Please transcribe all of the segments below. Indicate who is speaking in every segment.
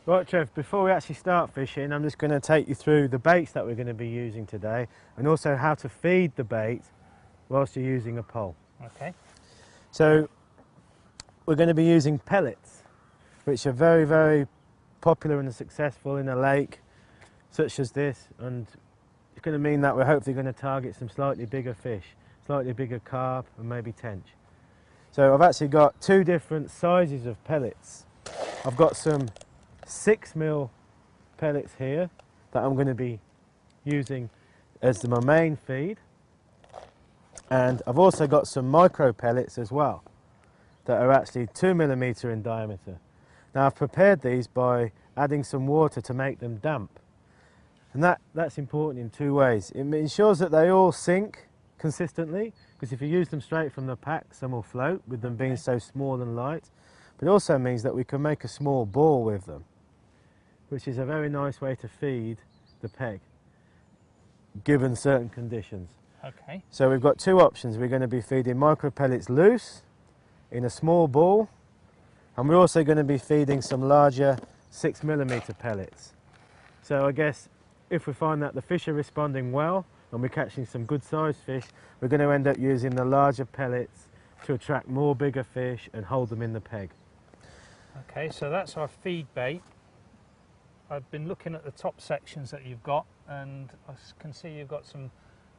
Speaker 1: Right, Trev, before we actually start fishing, I'm just going to take you through the baits that we're going to be using today and also how to feed the bait whilst you're using a pole.
Speaker 2: Okay.
Speaker 1: So we're going to be using pellets, which are very, very popular and successful in a lake such as this, and it's going to mean that we're hopefully going to target some slightly bigger fish, slightly bigger carp and maybe tench. So I've actually got two different sizes of pellets. I've got some 6mm pellets here that I'm going to be using as my main feed, and I've also got some micro pellets as well that are actually 2mm in diameter. Now I've prepared these by adding some water to make them damp, and that's important in two ways. It ensures that they all sink consistently, because if you use them straight from the pack, some will float with them being so small and light, but it also means that we can make a small ball with them, which is a very nice way to feed the peg, given certain conditions.
Speaker 2: Okay.
Speaker 1: So we've got two options. We're going to be feeding micro pellets loose in a small ball, and we're also going to be feeding some larger 6mm pellets. So I guess if we find that the fish are responding well and we're catching some good sized fish, we're going to end up using the larger pellets to attract more bigger fish and hold them in the peg.
Speaker 2: Okay, so that's our feed bait. I've been looking at the top sections that you've got, and I can see you've got some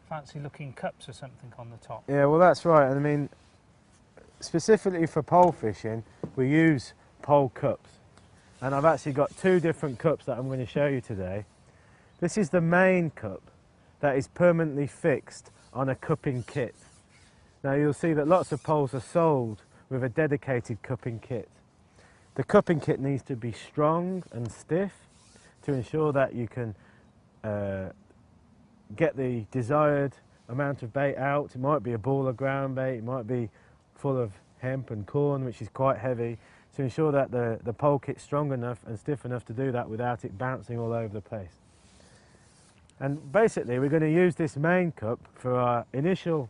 Speaker 2: fancy looking cups or something on the top.
Speaker 1: Yeah, well that's right. I mean, specifically for pole fishing, we use pole cups. And I've actually got two different cups that I'm going to show you today. This is the main cup that is permanently fixed on a cupping kit. Now you'll see that lots of poles are sold with a dedicated cupping kit. The cupping kit needs to be strong and stiff to ensure that you can get the desired amount of bait out. It might be a ball of ground bait, it might be full of hemp and corn, which is quite heavy, to ensure that the pole kit's strong enough and stiff enough to do that without it bouncing all over the place. And basically we're going to use this main cup for our initial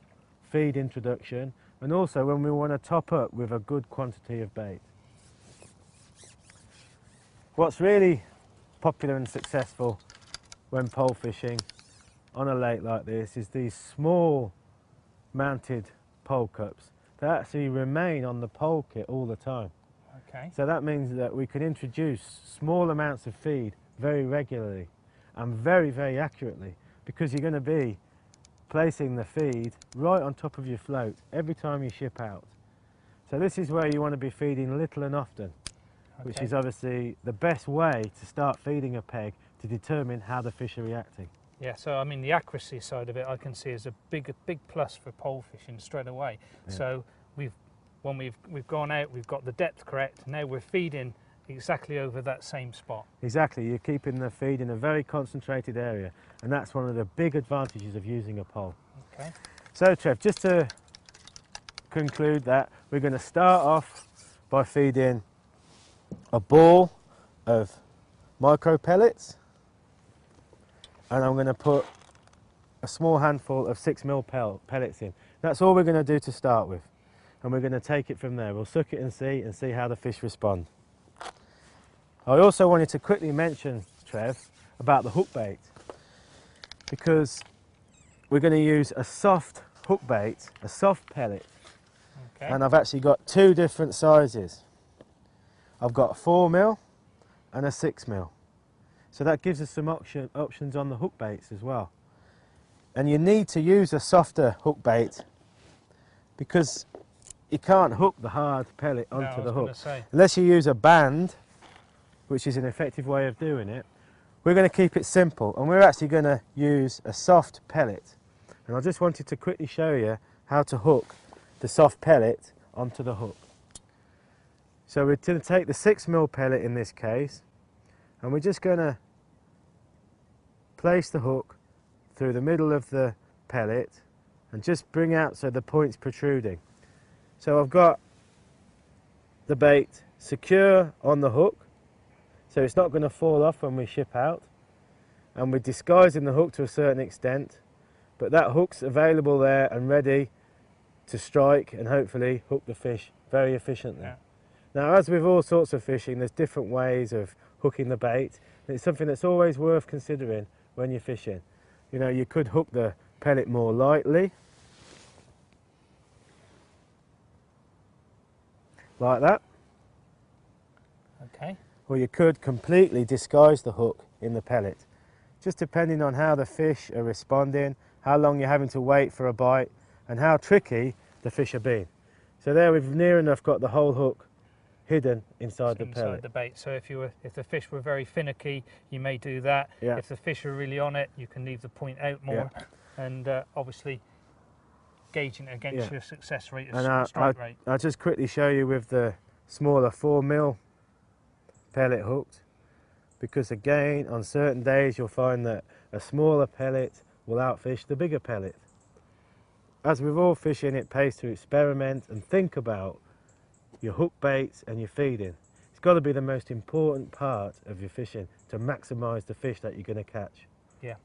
Speaker 1: feed introduction, and also when we want to top up with a good quantity of bait. What's really popular and successful when pole fishing on a lake like this is these small mounted pole cups that actually remain on the pole kit all the time.
Speaker 2: Okay.
Speaker 1: So that means that we can introduce small amounts of feed very regularly and very, very accurately, because you're going to be placing the feed right on top of your float every time you ship out. So this is where you want to be feeding little and often, which is obviously the best way to start feeding a peg to determine how the fish are reacting.
Speaker 2: Yeah, so I mean the accuracy side of it I can see is a big plus for pole fishing straight away. Yeah. So when we've gone out, we've got the depth correct, now we're feeding exactly over that same spot. Exactly,
Speaker 1: you're keeping the feed in a very concentrated area, and that's one of the big advantages of using a pole.
Speaker 2: Okay.
Speaker 1: So Trev, just to conclude that, we're going to start off by feeding a ball of micro pellets, and I'm going to put a small handful of 6mm pellets in. That's all we're going to do to start with, and we're going to take it from there. We'll suck it and see how the fish respond. I also wanted to quickly mention, Trev, about the hook bait, because we're going to use a soft hook bait, a soft pellet, and I've actually got two different sizes. I've got a 4mm and a 6mm. So that gives us some options on the hook baits as well. And you need to use a softer hook bait because you can't hook the hard pellet onto the hook. Unless you use a band, which is an effective way of doing it. We're going to keep it simple, and we're actually going to use a soft pellet. And I just wanted to quickly show you how to hook the soft pellet onto the hook. So we're going to take the 6mm pellet in this case, and we're just going to place the hook through the middle of the pellet and just bring out so the point's protruding. So I've got the bait secure on the hook, so it's not going to fall off when we ship out, and we're disguising the hook to a certain extent, but that hook's available there and ready to strike and hopefully hook the fish very efficiently. Yeah. Now, as with all sorts of fishing, there's different ways of hooking the bait. And it's something that's always worth considering when you're fishing. You know, you could hook the pellet more lightly, like that.
Speaker 2: Okay.
Speaker 1: Or you could completely disguise the hook in the pellet, just depending on how the fish are responding, how long you're having to wait for a bite, and how tricky the fish are being. So there we've near enough got the whole hook hidden inside the pellet.
Speaker 2: Inside the bait. So if the fish were very finicky, you may do that.
Speaker 1: Yeah.
Speaker 2: If the fish are really on it, you can leave the point out more, and obviously gauging it against your success rate of strike rate.
Speaker 1: I'll just quickly show you with the smaller 4mm pellet hooked, because again on certain days you'll find that a smaller pellet will outfish the bigger pellet. As with all fishing, it pays to experiment and think about your hook baits and your feeding. It's got to be the most important part of your fishing to maximise the fish that you're going to catch.
Speaker 2: Yeah.